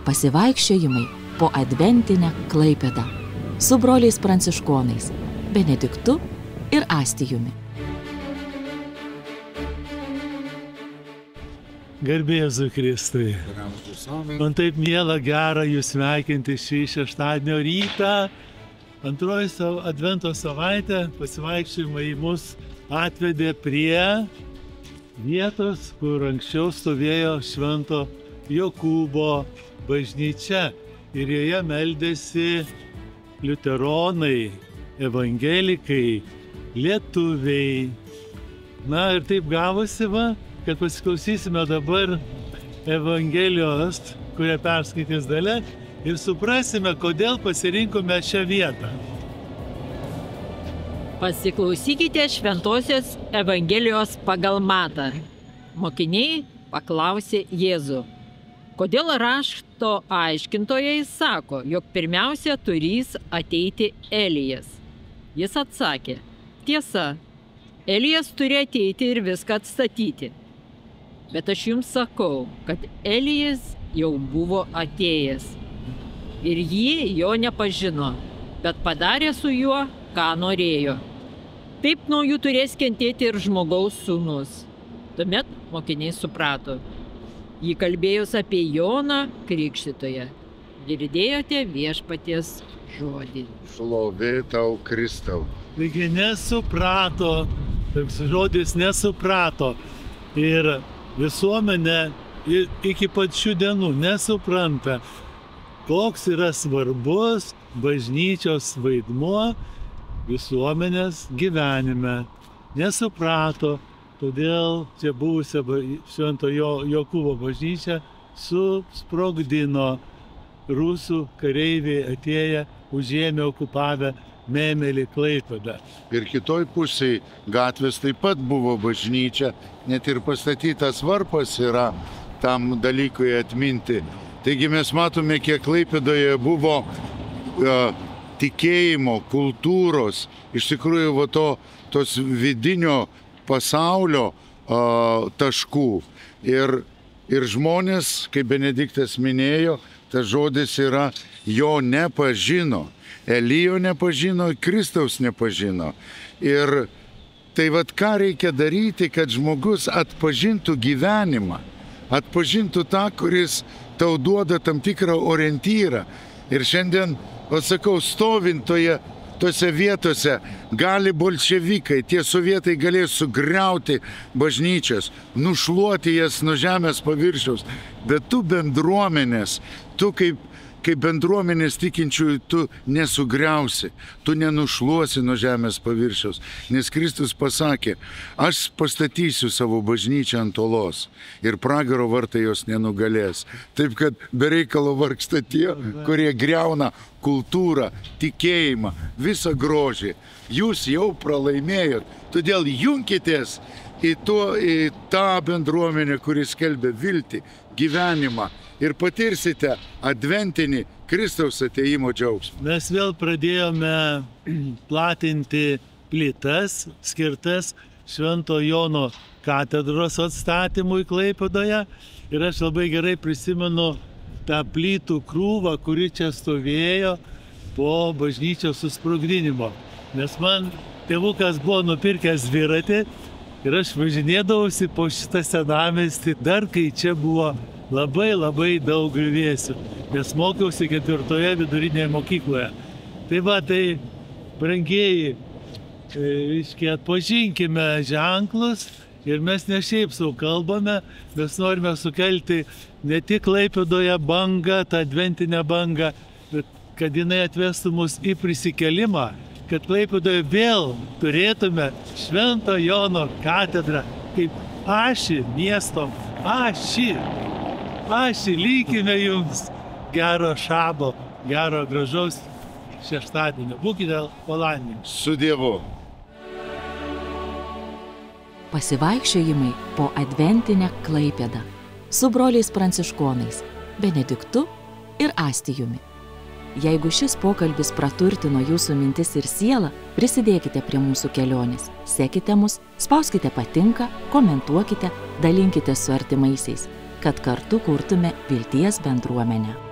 Pasivaikščiojimai po adventinę Klaipėdą su broliais pranciškonais Benediktu ir Astijumi. Garbė Jėzui Kristui. Man taip miela, gera jūs sveikinti šį šeštadienio rytą. Antroji advento savaitė pasivaikščiojimai mus atvedė prie vietos, kur anksčiau stovėjo Švento Jokūbo bažnyčia. Ir joje meldėsi liuteronai, evangelikai, lietuviai. Na ir taip gavosi, kad pasiklausysime dabar Evangelijos, kurią perskaitys Dalia, ir suprasime, kodėl pasirinkome šią vietą. Pasiklausykite Šventosios Evangelijos pagal Matą. Mokiniai paklausė Jėzų, kodėl rašto aiškintojai sako, jog pirmiausia turės ateiti Elijas. Jis atsakė, tiesa, Elijas turi ateiti ir viską atstatyti. Bet aš jums sakau, kad Elijas jau buvo atėjęs. Ir jie jo nepažino, bet padarė su juo, ką norėjo. Taip nuo jų turės kentėti ir žmogaus sūnus. Tuomet mokiniai suprato. Jį kalbėjus apie Joną Krikštytoją. Girdėjote viešpaties žodį. Šlovė tau, Kristau. Taigi nesuprato, toks žodis nesuprato. Ir visuomenė iki pat šių dienų nesupranta, koks yra svarbus bažnyčios vaidmuo visuomenės gyvenime. Nesuprato, todėl čia buvusią Švento Jokūbo bažnyčią susprogdino rusų kareiviai atėję, užėmė, okupavę Mėmelį Klaipėdą. Ir kitoj pusėj gatvės taip pat buvo bažnyčia, net ir pastatytas varpas yra tam dalykui atminti. Taigi mes matome, kiek Klaipėdoje buvo tikėjimo, kultūros, iš tikrųjų tos vidinio pasaulio taškų. Ir žmonės, kaip Benediktas minėjo, tas žodis yra jo nepažino. Elijo nepažino, Kristaus nepažino. Ir tai ką reikia daryti, kad žmogus atpažintų gyvenimą, atpažintų tą, kuris tau duoda tam tikrą orientyrą. Ir šiandien, sakau, stovint tose vietose, gali bolševikai, tie sovietai galės sugriauti bažnyčias, nušluoti jas nuo žemės paviršiaus, bet tu bendruomenės, tu kaip bendruomenės tikinčiųjų, tu nesugriausi, tu nenušluosi nuo žemės paviršiaus, nes Kristus pasakė, aš pastatysiu savo bažnyčią ant olos ir pragaro vartai jos nenugalės. Taip, kad be reikalo vargsta tie, kurie griauna kultūrą, tikėjimą, visą grožį. Jūs jau pralaimėjot, todėl junkitės į tą bendruomenę, kuris skelbia viltį, gyvenimą, ir patirsite adventinį Kristaus atėjimo džiaugsmą. Mes vėl pradėjome platinti plytas skirtas Švento Jono katedros atstatymui Klaipėdoje. Ir aš labai gerai prisimenu tą plytų krūvą, kuri čia stovėjo po bažnyčios susprogdinimo. Nes man tėvukas buvo nupirkęs dviratį ir aš važinėdavausi po šitą senamiestį, dar kai čia buvo labai daug griuvėsių, nes mokiausi 4 vidurinėje mokykloje. Tai brangieji, atpažinkime ženklus ir mes ne šiaip sau kalbame, mes norime sukelti ne tik Klaipėdoje bangą, tą adventinę bangą, bet kad jinai atvestų mus į prisikėlimą, kad Klaipėdoje vėl turėtume Švento Jono katedrą kaip ašį miesto, ašį, linkime jums gero šabo, gero gražaus šeštadienio. Būkite palaiminti. Su Dievu. Pasivaikščiojimai po adventinę Klaipėdą su broliais pranciškonais Benediktu ir Astijumi. Jeigu šis pokalbis praturtino jūsų mintis ir sielą, prisidėkite prie mūsų kelionės. Sekite mus, spauskite patinka, komentuokite, dalinkite su artimaisiais, kad kartu kurtume vilties bendruomenę.